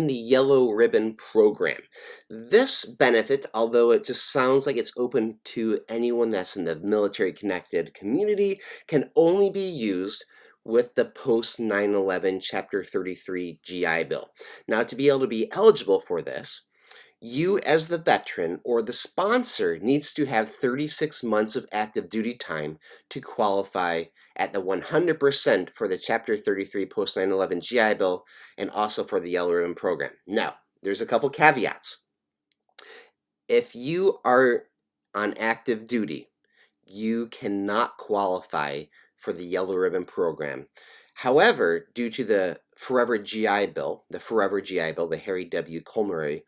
the Yellow Ribbon Program. This benefit, although it just sounds like it's open to anyone that's in the military-connected community, can only be used with the post 9/11 Chapter 33 GI Bill. Now, to be able to be eligible for this, you as the veteran or the sponsor needs to have 36 months of active duty time to qualify at the 100% for the Chapter 33 post 9/11 GI Bill and also for the Yellow Ribbon Program. Now, there's a couple caveats. If you are on active duty, you cannot qualify for the Yellow Ribbon Program. However, due to the Forever GI Bill, the Harry W. Coleman,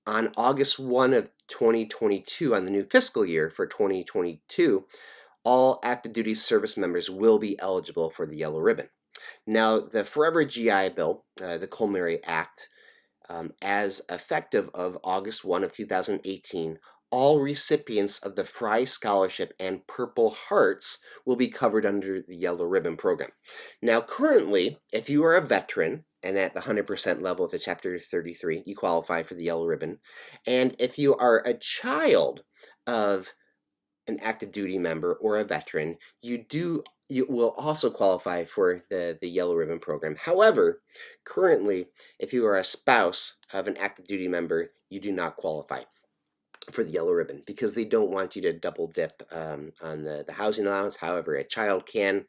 on August 1 of 2022, on the new fiscal year for 2022, all active duty service members will be eligible for the Yellow Ribbon. Now, the Forever GI Bill, the Coleman Act, as effective of August 1 of 2018, all recipients of the Fry Scholarship and Purple Hearts will be covered under the Yellow Ribbon Program. Now, currently, if you are a veteran and at the 100% level of the Chapter 33, you qualify for the Yellow Ribbon. And if you are a child of an active duty member or a veteran, you will also qualify for the Yellow Ribbon Program. However, currently, if you are a spouse of an active duty member, you do not qualify for the Yellow Ribbon because they don't want you to double dip on the housing allowance. However, a child can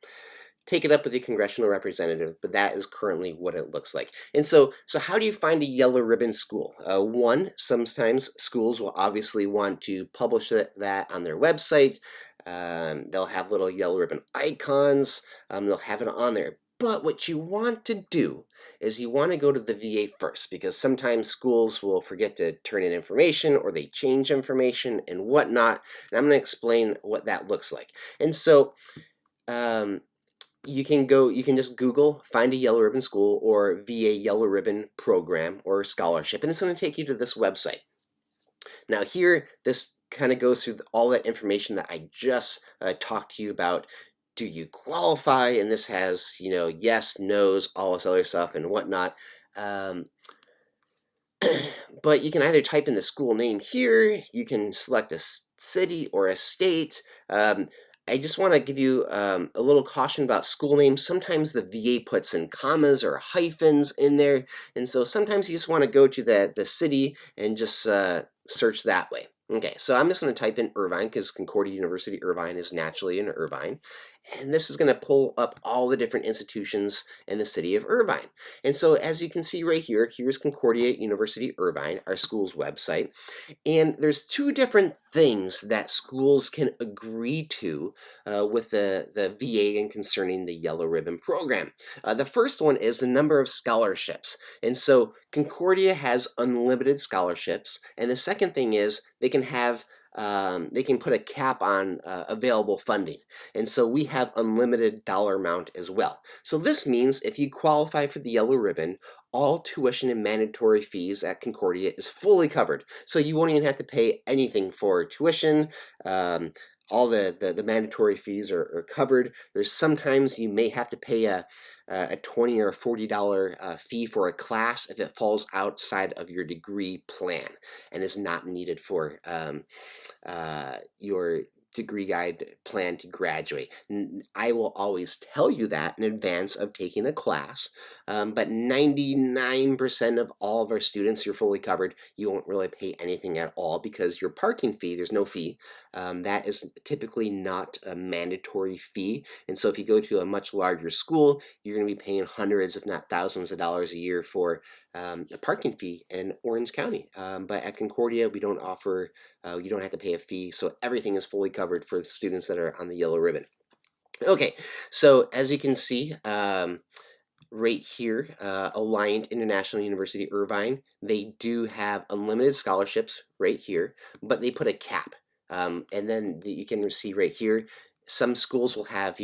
take it up with the congressional representative, but that is currently what it looks like. And so how do you find a Yellow Ribbon school? One, sometimes schools will obviously want to publish that on their website. They'll have little Yellow Ribbon icons. They'll have it on there. But what you want to do is you want to go to the VA first, because sometimes schools will forget to turn in information or they change information and whatnot. And I'm going to explain what that looks like. And so you can just Google, find a Yellow Ribbon school or VA Yellow Ribbon Program or scholarship, and it's going to take you to this website. Now here, this kind of goes through all that information that I just talked to you about. Do you qualify? And this has, yes, no's, all this other stuff and whatnot. But you can either type in the school name here, you can select a city or a state. I just want to give you a little caution about school names. Sometimes the VA puts in commas or hyphens in there, and so sometimes you just want to go to the city and just search that way. Okay, so I'm just going to type in Irvine because Concordia University Irvine is naturally in Irvine. And this is going to pull up all the different institutions in the city of Irvine. And so as you can see right here, here's Concordia University Irvine, our school's website. And there's two different things that schools can agree to with the VA and concerning the Yellow Ribbon Program. The first one is the number of scholarships. And so Concordia has unlimited scholarships. And the second thing is they can put a cap on available funding. And so we have unlimited dollar amount as well. So this means if you qualify for the Yellow Ribbon, all tuition and mandatory fees at Concordia is fully covered. So you won't even have to pay anything for tuition. All the mandatory fees are covered. There's sometimes you may have to pay a $20 or $40 fee for a class if it falls outside of your degree plan and is not needed for your degree guide plan to graduate. I will always tell you that in advance of taking a class, but 99% of all of our students, you're fully covered. You won't really pay anything at all because your parking fee, there's no fee. That is typically not a mandatory fee. And so if you go to a much larger school, you're going to be paying hundreds, if not thousands of dollars a year for a parking fee in Orange County. But at Concordia, we don't offer, you don't have to pay a fee. So everything is fully covered for the students that are on the Yellow Ribbon. Okay, so as you can see, right here, Alliant International University Irvine, they do have unlimited scholarships right here, but they put a cap. And then you can see right here, some schools will have,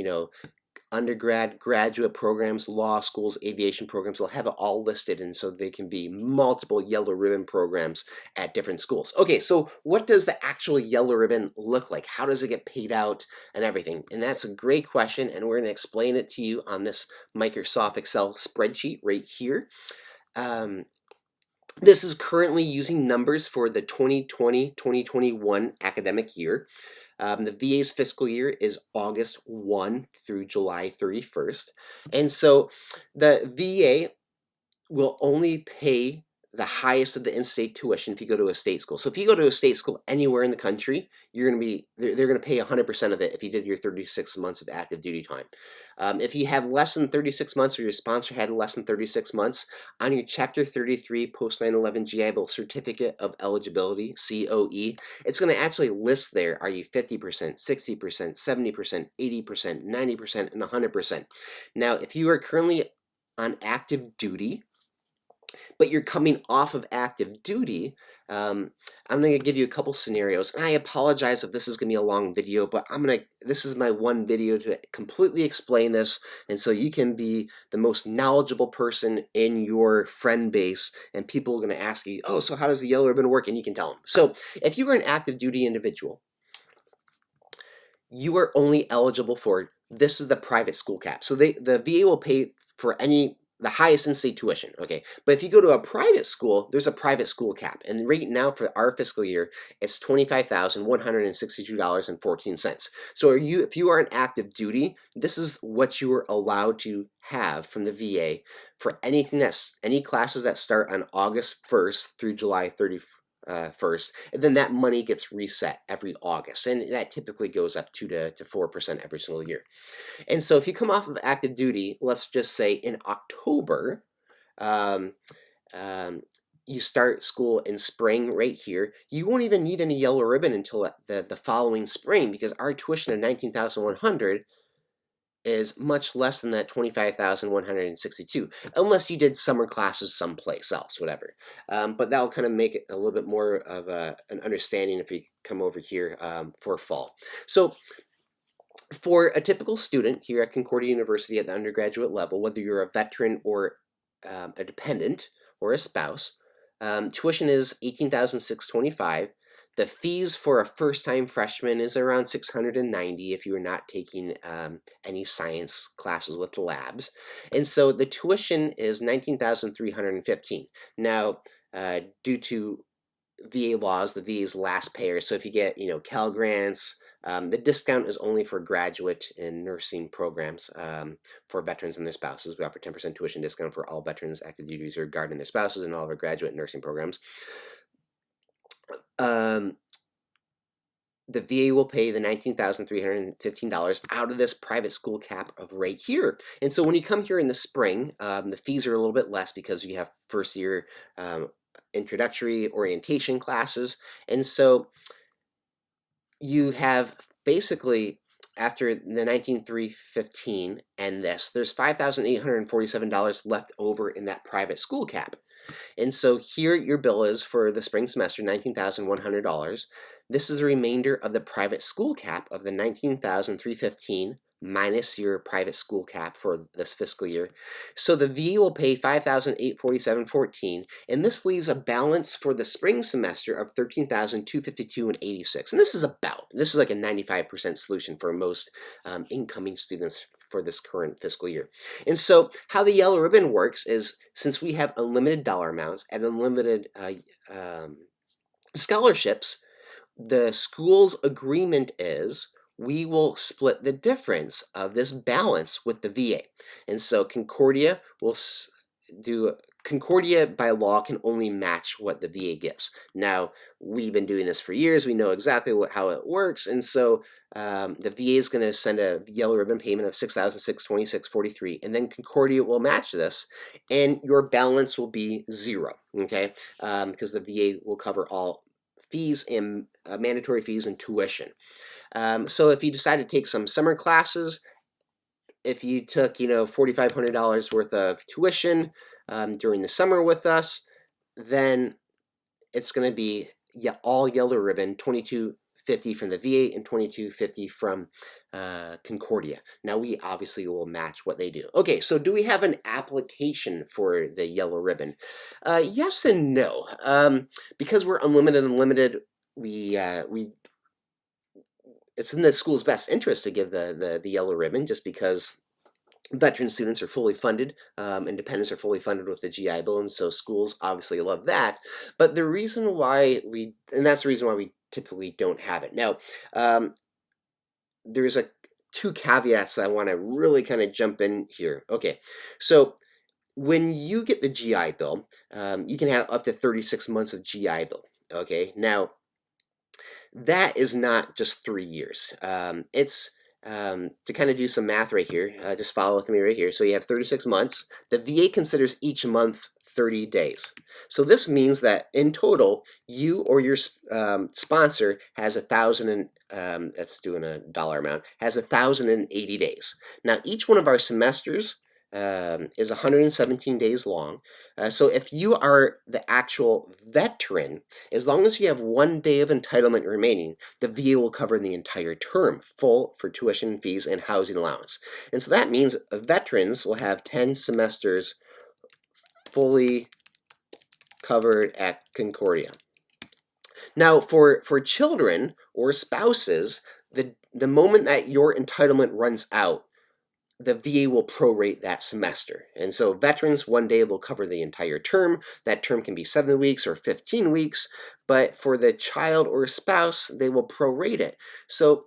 undergrad, graduate programs, law schools, aviation programs. They'll have it all listed, and so they can be multiple Yellow Ribbon programs at different schools. Okay, so what does the actual Yellow Ribbon look like? How does it get paid out and everything? And that's a great question, and we're going to explain it to you on this Microsoft Excel spreadsheet right here. This is currently using numbers for the 2020-2021 academic year. The VA's fiscal year is August 1 through July 31st. And so the VA will only pay the highest of the in-state tuition if you go to a state school. So if you go to a state school anywhere in the country, you're going to be they're going to pay 100% of it if you did your 36 months of active duty time. If you have less than 36 months or your sponsor had less than 36 months, on your Chapter 33 Post 9/11 GI Bill Certificate of Eligibility, COE, it's going to actually list there, are you 50%, 60%, 70%, 80%, 90%, and 100%. Now, if you are currently on active duty, but you're coming off of active duty, I'm going to give you a couple scenarios. And I apologize if this is going to be a long video, but this is my one video to completely explain this, and so you can be the most knowledgeable person in your friend base, and people are going to ask you, oh, so how does the yellow ribbon work? And you can tell them. So if you are an active duty individual, you are only eligible for, this is the private school cap. So the VA will pay for the highest in-state tuition, okay? But if you go to a private school, there's a private school cap. And right now for our fiscal year, it's $25,162.14. So if you are an active duty, this is what you are allowed to have from the VA for any classes that start on August 1st through July 31st. And then that money gets reset every August, and that typically goes up 2 to 4% every single year. And so if you come off of active duty, let's just say in October, um, you start school in spring right here, you won't even need any yellow ribbon until the following spring, because our tuition of $19,100 is much less than that $25,162, unless you did summer classes someplace else, whatever. But that'll kind of make it a little bit more of an understanding if we come over here for fall. So for a typical student here at Concordia University at the undergraduate level, whether you're a veteran or a dependent or a spouse, tuition is $18,625. The fees for a first-time freshman is around $690 if you're not taking any science classes with labs. And so the tuition is $19,315. Now, due to VA laws, the VA's last payer, so if you get, Cal Grants, the discount is only for graduate and nursing programs for veterans and their spouses. We offer 10% tuition discount for all veterans, active duty reserve guard and their spouses, and all of our graduate nursing programs. The VA will pay the $19,315 out of this private school cap of right here. And so when you come here in the spring, the fees are a little bit less because you have first year introductory orientation classes. And so you have basically, after the 19,315 and this, there's $5,847 left over in that private school cap. And so here your bill is for the spring semester, $19,100. This is the remainder of the private school cap of the $19,315 minus your private school cap for this fiscal year. So the VA will pay $5,847.14, and this leaves a balance for the spring semester of $13,252.86. And this is like a 95% solution for most incoming students for this current fiscal year. And so how the yellow ribbon works is, since we have unlimited dollar amounts and unlimited scholarships, the school's agreement is we will split the difference of this balance with the VA. And so Concordia will Concordia by law can only match what the VA gives. Now, we've been doing this for years. We know exactly how it works. And so the VA is going to send a yellow ribbon payment of $6,626.43, and then Concordia will match this, and your balance will be zero, okay? Because the VA will cover all fees and mandatory fees and tuition. So if you decide to take some summer classes, if you took, $4,500 worth of tuition during the summer with us, then it's going to be all yellow ribbon, $2,250 from the VA and $2,250 from Concordia. Now, we obviously will match what they do. Okay, so do we have an application for the yellow ribbon? Yes and no. Because we're unlimited, it's in the school's best interest to give the yellow ribbon, just because Veteran students are fully funded, and dependents are fully funded with the GI Bill, and so schools obviously love that. But the reason why and that's the reason why we typically don't have it. Now, there's a two caveats I want to really kind of jump in here. Okay, so when you get the GI Bill, you can have up to 36 months of GI Bill. Okay, now that is not just 3 years. It's to kind of do some math right here. Just follow with me right here. So you have 36 months. The VA considers each month 30 days. So this means that in total, you or your sponsor has 1,000 and that's doing a dollar amount, has 1,080 days. Now each one of our semesters is 117 days long. So if you are the actual veteran, as long as you have 1 day of entitlement remaining, the VA will cover the entire term, full for tuition, fees, and housing allowance. And so that means veterans will have 10 semesters fully covered at Concordia. Now, for children or spouses, the moment that your entitlement runs out, the VA will prorate that semester. And so veterans, 1 day will cover the entire term. That term can be 7 weeks or 15 weeks, but for the child or spouse, they will prorate it. So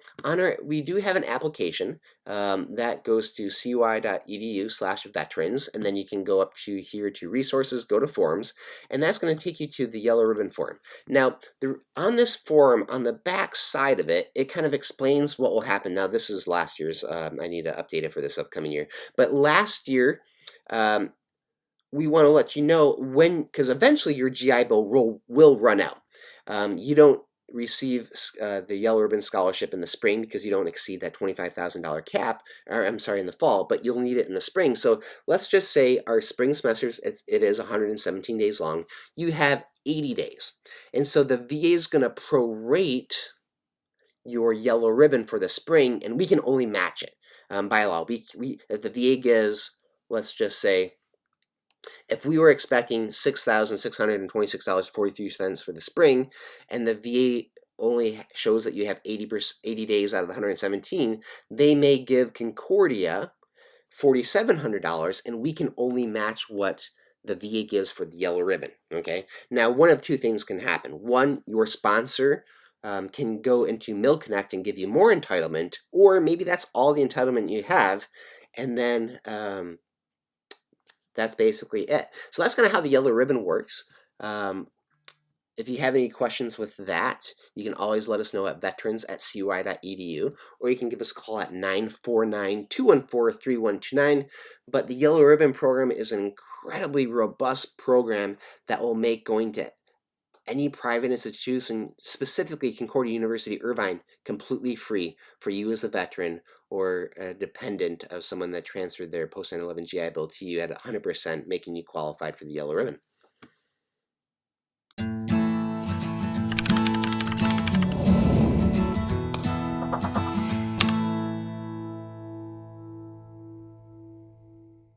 we do have an application that goes to cui.edu/veterans, and then you can go up to here to resources, go to forms, and that's going to take you to the yellow ribbon form. Now, on this form, on the back side of it, it kind of explains what will happen. Now, this is last year's. I need to update it for this upcoming year. But last year, we want to let you know when, because eventually your GI Bill will run out. You don't receive the Yellow Ribbon Scholarship in the spring because you don't exceed that $25,000 cap, or I'm sorry, in the fall, but you'll need it in the spring. So let's just say our spring semesters, it is 117 days long. You have 80 days. And so the VA is going to prorate your yellow ribbon for the spring, and we can only match it by law. If the VA gives, let's just say, if we were expecting $6,626.43 for the spring, and the VA only shows that you have 80 days out of the 117, they may give Concordia $4,700, and we can only match what the VA gives for the yellow ribbon. Okay. Now, one of two things can happen. One, your sponsor can go into MilConnect and give you more entitlement, or maybe that's all the entitlement you have, and then that's basically it. So that's kind of how the yellow ribbon works. If you have any questions with that, you can always let us know at veterans@cui.edu, or you can give us a call at 949-214-3129. But the Yellow Ribbon Program is an incredibly robust program that will make going to any private institution, specifically Concordia University Irvine, completely free for you as a veteran or a dependent of someone that transferred their post 9/11 GI Bill to you at 100%, making you qualified for the Yellow Ribbon.